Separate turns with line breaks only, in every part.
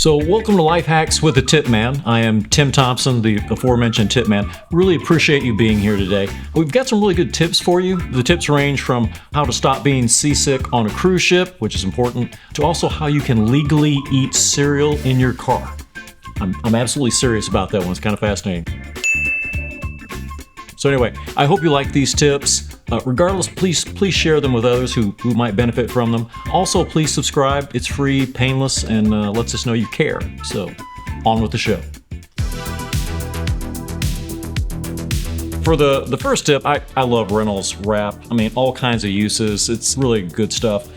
So welcome to Lifehacks with the Tipman. I am Tim Thompson, the aforementioned Tipman. Really appreciate you being here today. We've got some really good tips for you. The tips range from how to stop being seasick on a cruise ship, which is important, to also how you can legally eat cereal in your car. I'm absolutely serious about that one. It's kind of fascinating. So anyway, I hope you like these tips. Regardless, please share them with others who might benefit from them. Also, please subscribe. It's free, painless, and lets us know you care. So, on with the show. For the first tip, I love Reynolds wrap. I mean, all kinds of uses. It's really good stuff.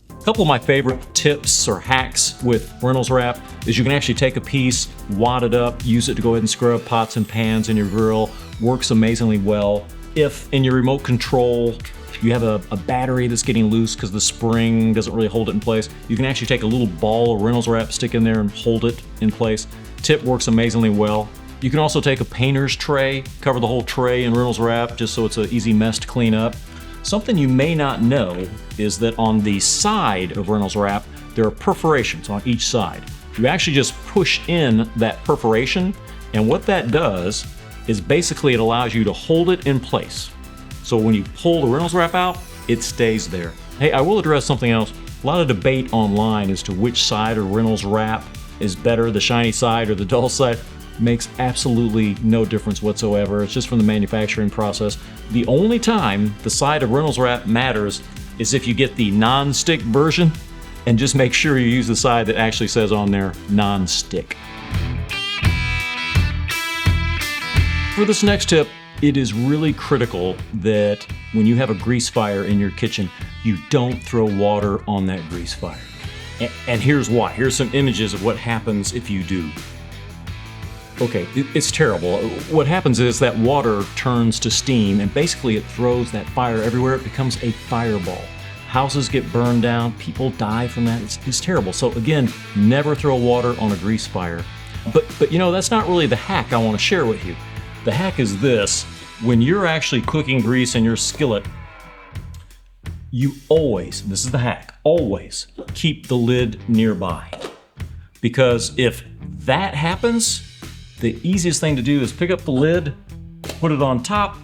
A couple of my favorite tips or hacks with Reynolds wrap is you can actually take a piece, wad it up, use it to go ahead and scrub pots and pans in your grill. Works amazingly well. If in your remote control you have a battery that's getting loose because the spring doesn't really hold it in place, you can actually take a little ball of Reynolds wrap, stick in there and hold it in place. Tip works amazingly well. You can also take a painter's tray, cover the whole tray in Reynolds wrap just so it's an easy mess to clean up. Something you may not know is that on the side of Reynolds wrap, there are perforations on each side. You actually just push in that perforation, and what that does is basically it allows you to hold it in place. So when you pull the Reynolds wrap out, it stays there. Hey, I will address something else. A lot of debate online as to which side of Reynolds wrap is better, the shiny side or the dull side. Makes absolutely no difference whatsoever. It's just from the manufacturing process. The only time the side of Reynolds wrap matters is if you get the non-stick version, and just make sure you use the side that actually says on there non-stick. For this next tip, it is really critical that when you have a grease fire in your kitchen, you don't throw water on that grease fire. And here's why. Here's some images of what happens if you do. Okay, it's terrible. What happens is that water turns to steam and basically it throws that fire everywhere. It becomes a fireball. Houses get burned down, people die from that. It's terrible. So again, never throw water on a grease fire. But you know, that's not really the hack I want to share with you. The hack is this: when you're actually cooking grease in your skillet, you always, this is the hack, always keep the lid nearby. Because if that happens, the easiest thing to do is pick up the lid, put it on top,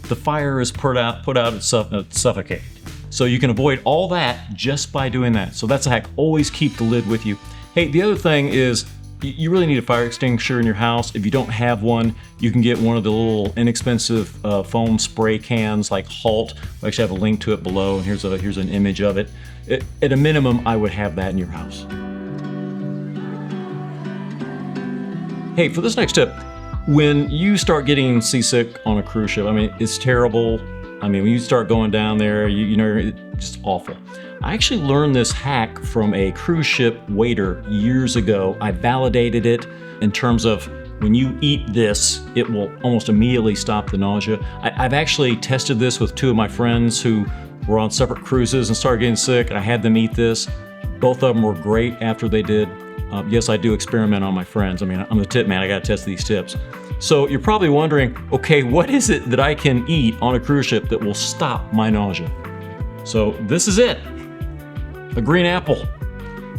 the fire is put out and suffocated. So you can avoid all that just by doing that. So that's a hack, always keep the lid with you. Hey, the other thing is, you really need a fire extinguisher in your house. If you don't have one, you can get one of the little inexpensive foam spray cans like Halt. I actually have a link to it below, and here's an image of it. At a minimum, I would have that in your house. Hey, for this next tip, when you start getting seasick on a cruise ship, I mean, it's terrible. I mean, when you start going down there, you know, it's just awful. I actually learned this hack from a cruise ship waiter years ago. I validated it in terms of when you eat this, it will almost immediately stop the nausea. I've actually tested this with two of my friends who were on separate cruises and started getting sick, and I had them eat this. Both of them were great after they did. Yes, I do experiment on my friends. I mean, I'm the tip man, I gotta test these tips. So you're probably wondering, okay, what is it that I can eat on a cruise ship that will stop my nausea? So this is it, a green apple.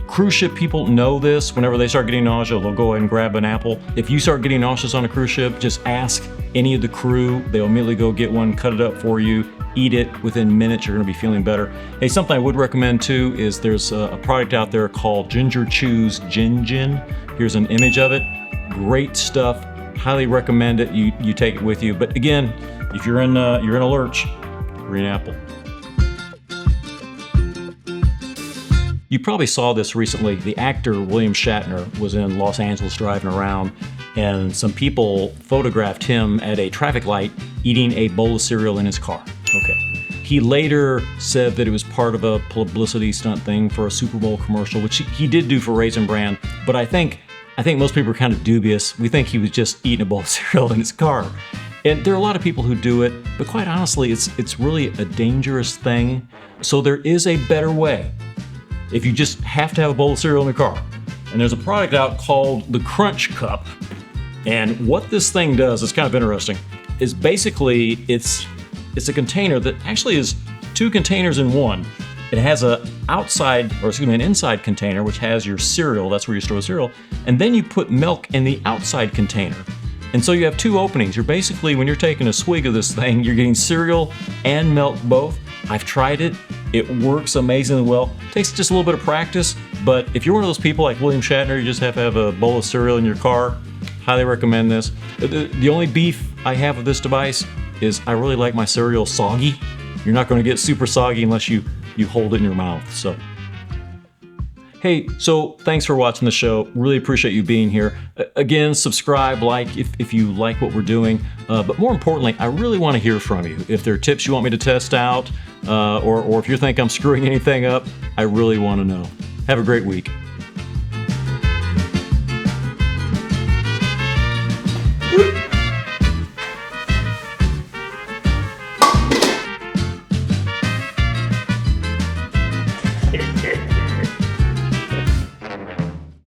Cruise ship people know this. Whenever they start getting nausea, they'll go ahead and grab an apple. If you start getting nauseous on a cruise ship, just ask any of the crew. They'll immediately go get one, cut it up for you, eat it. Within minutes, you're gonna be feeling better. Hey, something I would recommend too is there's a product out there called Ginger Chew's Gin Gin. Here's an image of it. Great stuff. Highly recommend it. You take it with you. But again, if you're in a lurch, green apple. You probably saw this recently. The actor William Shatner was in Los Angeles driving around, and some people photographed him at a traffic light eating a bowl of cereal in his car. Okay. He later said that it was part of a publicity stunt thing for a Super Bowl commercial, which he did do for Raisin Bran, but I think most people are kind of dubious. We think he was just eating a bowl of cereal in his car. And there are a lot of people who do it, but quite honestly, it's really a dangerous thing. So there is a better way. If you just have to have a bowl of cereal in the car. And there's a product out called the Crunch Cup. And what this thing does, is kind of interesting, is basically it's a container that actually is two containers in one. It has an inside container, which has your cereal. That's where you store the cereal. And then you put milk in the outside container. And so you have two openings. You're basically, when you're taking a swig of this thing, you're getting cereal and milk both. I've tried it. It works amazingly well. It takes just a little bit of practice, but if you're one of those people like William Shatner, you just have to have a bowl of cereal in your car, highly recommend this. The only beef I have with this device is I really like my cereal soggy. You're not going to get super soggy unless you hold it in your mouth. So, hey, so thanks for watching the show. Really appreciate you being here. Again, subscribe, like if you like what we're doing. But more importantly, I really want to hear from you. If there are tips you want me to test out, or if you think I'm screwing anything up, I really want to know. Have a great week.